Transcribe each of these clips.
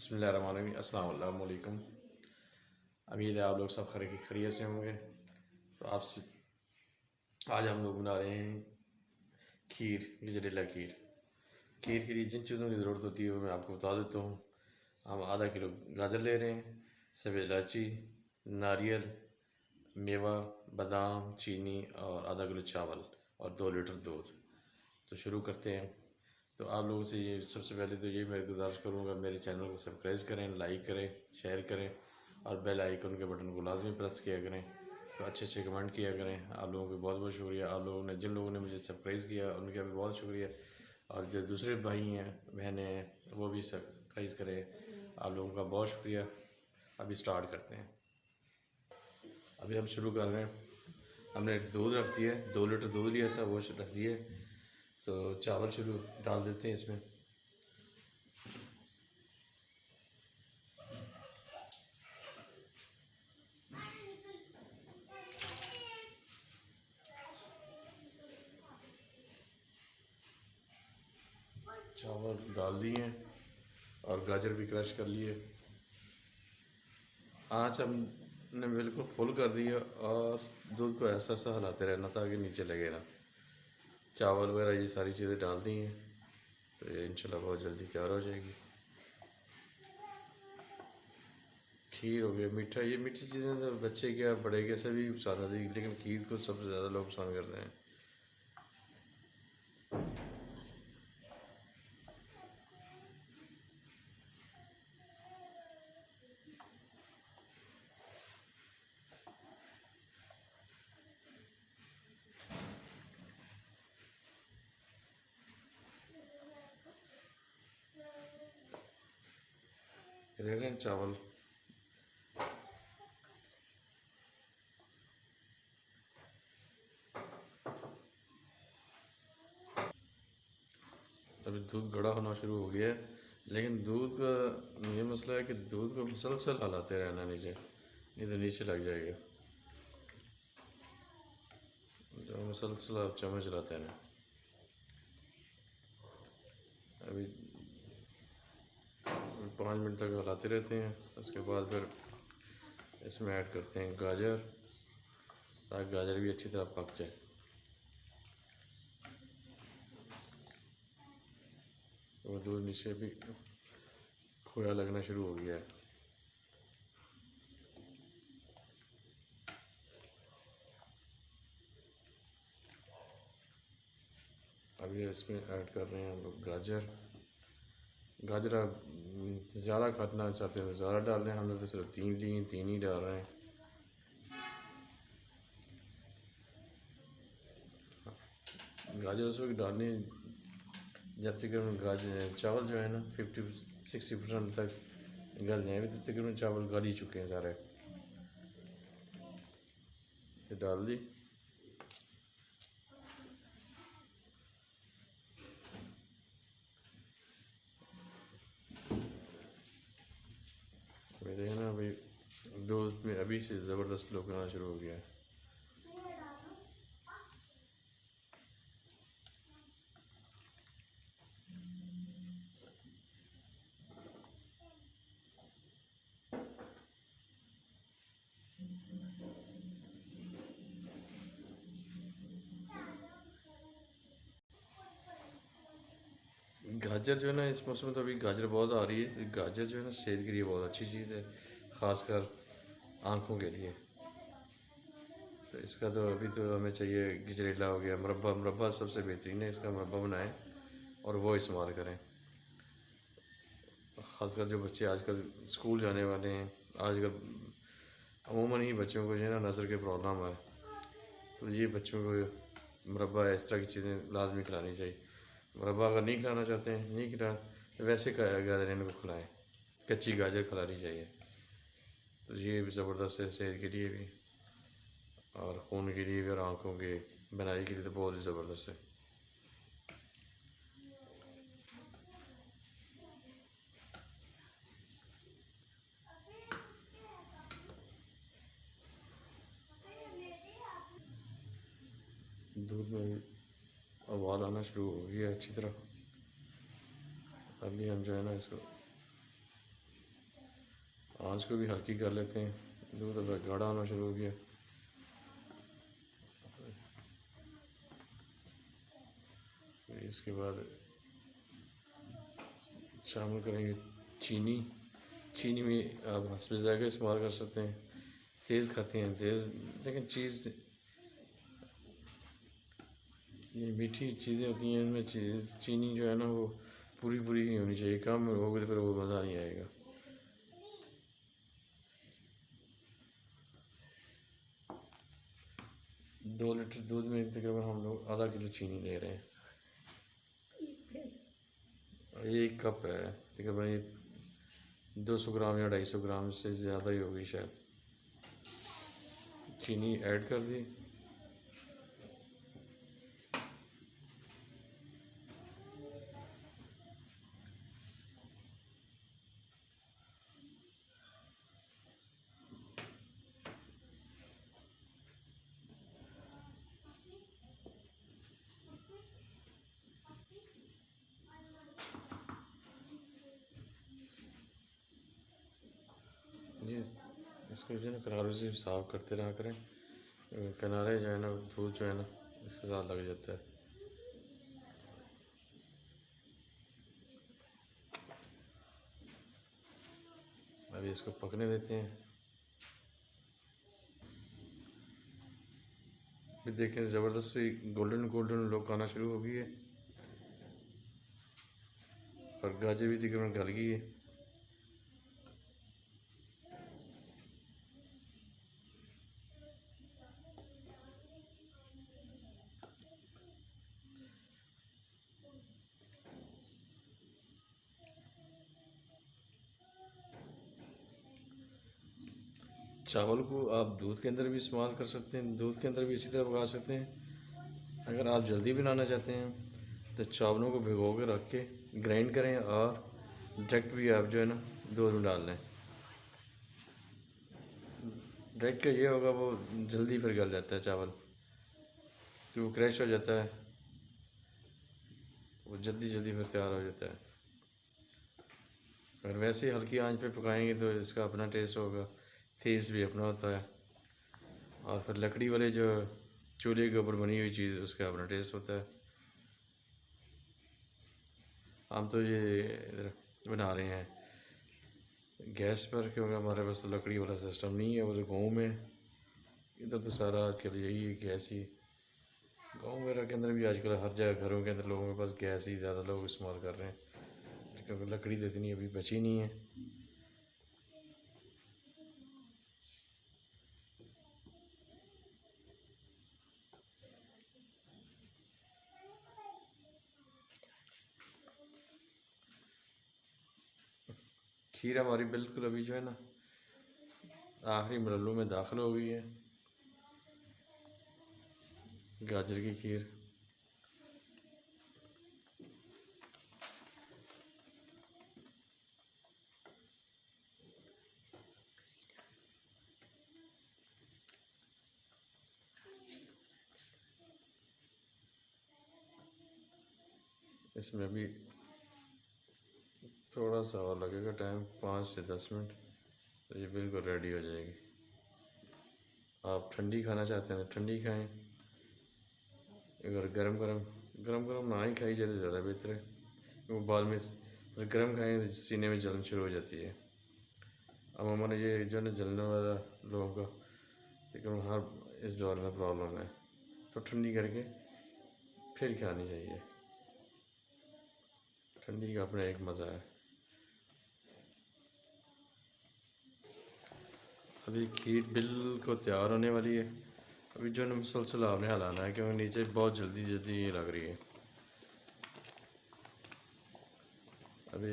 बिस्मिल्लाहिर्रहमानिर्रहीम अस्सलाम वालेकुम। उम्मीद है आप लोग सब खैरियत से होंगे। तो आपसे आज हम लोग बना रहे हैं खीर, गजरेला खीर। खीर के लिए जिन चीज़ों की ज़रूरत होती है वो मैं आपको बता देता हूँ। हम आधा किलो गाजर ले रहे हैं, सफ़ेद इलायची, नारियल, मेवा, बादाम, चीनी और आधा किलो चावल और 2 लीटर दूध। तो शुरू करते हैं। तो आप लोगों से ये सबसे पहले तो ये मैं गुजारिश करूँगा, मेरे चैनल को सब्सक्राइब करें, लाइक करें, शेयर करें और बेल आइकन के बटन को लाजमी प्रेस किया करें। तो अच्छे अच्छे कमेंट किया करें। आप लोगों को बहुत बहुत शुक्रिया। आप लोगों ने जिन लोगों ने मुझे सब्सक्राइब किया उनका भी बहुत शुक्रिया, और जो दूसरे भाई हैं बहनें हैं वो भी सब्सक्राइब करें। आप लोगों का बहुत शुक्रिया। अभी स्टार्ट करते हैं। अभी हम शुरू कर रहे हैं। हमने दूध रख दिया, 2 लीटर दूध लिया था वो रख दिए। तो चावल शुरू डाल देते हैं इसमें। चावल डाल दिए और गाजर भी क्रश कर लिए। आँच हमने बिल्कुल फुल कर दिया और दूध को ऐसा ऐसा हिलाते रहना ताकि नीचे लगे ना। चावल वगैरह ये सारी चीज़ें डाल दी हैं, तो ये इंशाल्लाह बहुत जल्दी तैयार हो जाएगी। खीर हो गया मीठा। ये मीठी चीज़ें तो बच्चे क्या बड़े क्या सभी पसंद आती है, लेकिन खीर को सबसे ज़्यादा लोग पसंद करते हैं। रह रहे हैं चावल। अभी दूध गाढ़ा होना शुरू हो गया है, लेकिन दूध का ये मसला है कि दूध को मुसलसल हलाते रहना नीचे, नहीं तो नीचे लग जाएगा। जो मुसलसल आप चम्मच चलाते हैं ना। अभी 5 मिनट तक हलाते रहते हैं। उसके बाद फिर इसमें ऐड करते हैं गाजर, ताकि गाजर भी अच्छी तरह पक जाए। और दूध नीचे भी खोया लगना शुरू हो गया है। अभी इसमें ऐड कर रहे हैं हम लोग गाजर। गाजर आप ज़्यादा खाना चाहते हैं तो ज़्यादा डाल रहे हैं। हमने तो सिर्फ 3 लिए, 3 ही डाल रहे हैं। गाजर उस वक्त डालने जब तकरीबन गाजर चावल जो है ना 50-60% तक गल जाए। अभी तो तकरीबन चावल गल ही चुके हैं सारे। तो डाल दी। अभी देखिए ना, अभी दूध में अभी से ज़बरदस्त लोग आना शुरू हो गया है। गाजर जो है ना इस मौसम में तो अभी गाजर बहुत आ रही है। गाजर जो है ना सेहत के लिए बहुत अच्छी चीज़ है, ख़ासकर आँखों के लिए। तो इसका तो अभी तो हमें चाहिए गजरेला हो गया, मुरब्बा। मुरब्बा सबसे बेहतरीन है, इसका मुरब्बा बनाएं और वो इस्तेमाल करें। ख़ासकर जो बच्चे आजकल स्कूल जाने वाले हैं, आजकल अमूमन ही बच्चों को जो है ना नज़र की प्रॉब्लम है, तो ये बच्चों को मुरब्बा इस तरह की चीज़ें लाजमी खिलानी चाहिए। मुरब्बा अगर नहीं खिलाना चाहते हैं, नहीं खिला, वैसे गाजर इनको खिलाएँ। कच्ची गाजर खिलानी चाहिए। तो ये भी ज़बरदस्त है सेहत के लिए भी, और खून के लिए भी, और आँखों के बनाई के लिए तो बहुत ही ज़बरदस्त है। दूध में उबाल आना शुरू हो गया अच्छी तरह। अभी हम जो है ना इसको आंच को भी हल्की कर लेते हैं। दूध अब गाढ़ा होना शुरू हो गया। इसके बाद शामिल करेंगे चीनी। चीनी में आप हस्बे ज़ायक़ा इस्तेमाल कर सकते हैं। तेज़ खाते हैं तेज़, लेकिन चीज़ ये मीठी चीज़ें होती हैं, इनमें चीनी जो है ना वो पूरी पूरी ही होनी चाहिए। कम हो गई तो फिर वो मज़ा नहीं आएगा। 2 लीटर दूध में तकरीबन हम लोग आधा किलो चीनी ले रहे हैं। ये 1 कप है तकरीबन, ये 200 ग्राम या 250 ग्राम से ज़्यादा ही होगी शायद। चीनी ऐड कर दी। ये इसको जो है ना किनारों से साफ करते रहा करें, किनारे जो है ना दूध जो है ना इसके साथ लग जाता है। अभी इसको पकने देते हैं। फिर देखें ज़बरदस्त सी गोल्डन गोल्डन लुक आना शुरू हो गई है और गाजर भी तकरीबन गल गई है। चावल को आप दूध के अंदर भी इस्तेमाल कर सकते हैं, दूध के अंदर भी अच्छी तरह पका सकते हैं। अगर आप जल्दी बनाना चाहते हैं तो चावलों को भिगो के रख के ग्राइंड करें और डायरेक्ट भी आप जो है ना दूध में डाल लें। डायरेक्ट का ये होगा वो जल्दी फिर गल जाता है चावल, तो वो क्रैश हो जाता है, वो जल्दी जल्दी फिर तैयार हो जाता है। अगर वैसे ही हल्की आंच पे पकाएंगे तो इसका अपना टेस्ट होगा, तेज़ भी अपना होता है। और फिर लकड़ी वाले जो चूल्हे के ऊपर बनी हुई चीज़ उसका अपना टेस्ट होता है। हम तो ये इधर बना रहे हैं गैस पर, क्योंकि हमारे पास तो लकड़ी वाला सिस्टम नहीं है। वो जो गाँव में इधर तो सारा आजकल यही है, गैस ही। गाँव वगैरह के अंदर भी आजकल हर जगह घरों के अंदर लोगों के पास गैस ही ज़्यादा लोग इस्तेमाल कर रहे हैं, क्योंकि लकड़ी तो इतनी अभी बची नहीं है। खीर हमारी बिल्कुल अभी जो है ना आखिरी मरहलों में दाखिल हो गई है। गाजर की खीर इसमें अभी थोड़ा सा और लगेगा टाइम, 5 से 10 मिनट, तो ये बिल्कुल रेडी हो जाएगी। आप ठंडी खाना चाहते हैं तो ठंडी खाएं, अगर गरम गरम गरम गरम ना ही खाई जाए तो ज़्यादा बेहतर है। वो बाद में गरम खाएं तो सीने में जलन शुरू हो जाती है। अब हमारे ये जो है ना जलने वाला लोगों का तकरीबन हर इस दौर में प्रॉब्लम है, तो ठंडी करके फिर खानी चाहिए। ठंडी का अपना एक मज़ा है। अभी खीर बिल्कुल तैयार होने वाली है। अभी जो है ना मुसलसल आपने हलाना है, क्योंकि नीचे बहुत जल्दी जल्दी ये लग रही है। अभी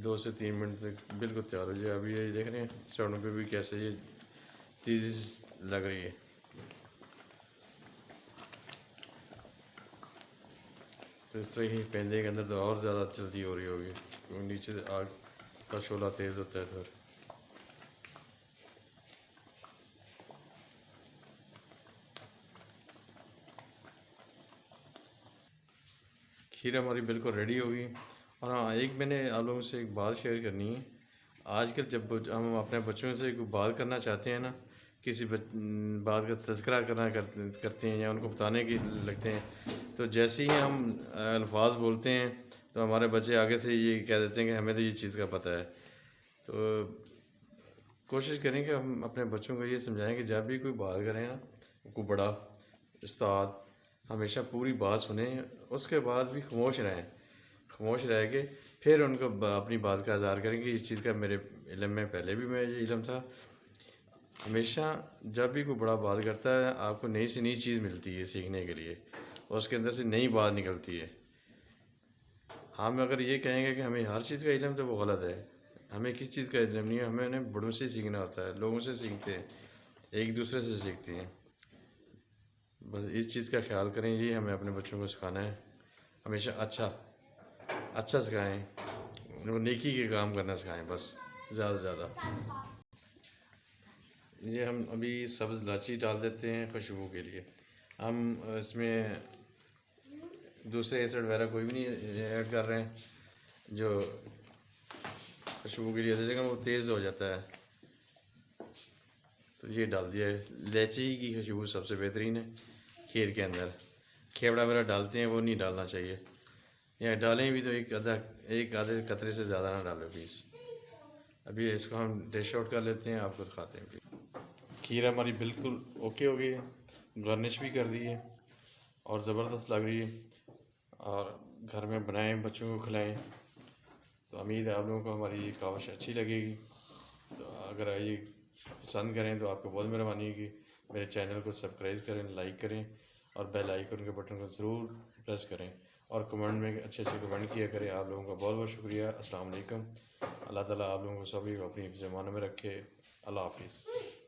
2 से 3 मिनट तक बिल्कुल तैयार हो जाए। अभी ये देख रहे हैं स्टोनों पे भी कैसे ये तेज़ लग रही है। तो इस तरह ही पेंदे के अंदर तो और ज़्यादा जल्दी हो रही होगी, क्योंकि नीचे से आग का शोला तेज़ होता है। फिर खीर हमारी बिल्कुल रेडी होगी। और हाँ, एक मैंने आप लोगों से एक बात शेयर करनी है। आजकल जब हम अपने बच्चों से कोई बात करना चाहते हैं ना, किसी बात का तज़किरा करते हैं या उनको बताने की लगते हैं, तो जैसे ही हम अल्फाज बोलते हैं तो हमारे बच्चे आगे से ये कह देते हैं कि हमें तो ये चीज़ का पता है। तो कोशिश करें कि हम अपने बच्चों को ये समझाएं कि जब भी कोई बात करें ना, कोई बड़ा उस्ताद, हमेशा पूरी बात सुने, उसके बाद भी खामोश रहें। खामोश रह के फिर उनको अपनी बात का इज़हार करें कि इस चीज़ का मेरे इल्म में पहले भी मैं ये इल्म था। हमेशा जब भी कोई बड़ा बात करता है, आपको नई से नई चीज़ मिलती है सीखने के लिए, और उसके अंदर से नई बात निकलती है। हम अगर ये कहेंगे कि हमें हर चीज़ का इल्म, तो वो गलत है। हमें किस चीज़ का इल्म नहीं है, हमें उन्हें बड़ों से सीखना होता है, लोगों से सीखते हैं, एक दूसरे से सीखते हैं। बस इस चीज़ का ख्याल करें, ये हमें अपने बच्चों को सिखाना है। हमेशा अच्छा अच्छा सिखाएं, उनको नेकी के काम करना सिखाएं, बस ज़्यादा से ज़्यादा। ये हम अभी सब्ज़ इलायची डाल देते हैं खुशबू के लिए। हम इसमें दूसरे एसिड वगैरह कोई भी नहीं ऐड कर रहे हैं जो खुशबू के लिए, लेकिन वो तेज़ हो जाता है, तो ये डाल दिया है। इलायची की खुशबू सबसे बेहतरीन है खीर के अंदर। खेवड़ा वगैरह डालते हैं, वो नहीं डालना चाहिए, या डालें भी तो एक आधे कतरे से ज़्यादा ना डालो प्लीज़। अभी इसको हम डिश आउट कर लेते हैं, आपको दिखाते हैं। खीर हमारी बिल्कुल ओके हो गई है, गार्निश भी कर दी है और ज़बरदस्त लग रही है। और घर में बनाएं, बच्चों को खिलाएं। तो उम्मीद है आप लोगों को हमारी ये काविश अच्छी लगेगी। तो अगर ये पसंद करें तो आपको बहुत मेहरबानी है कि मेरे चैनल को सब्सक्राइब करें, लाइक करें और बेल आइकन के बटन को ज़रूर प्रेस करें, और कमेंट में अच्छे अच्छे कमेंट किया करें। आप लोगों का बहुत बहुत शुक्रिया। अस्सलाम वालेकुम। अल्लाह ताला आप लोगों को सभी को अपनी ज़मानों में रखे। अल्लाह हाफिज़।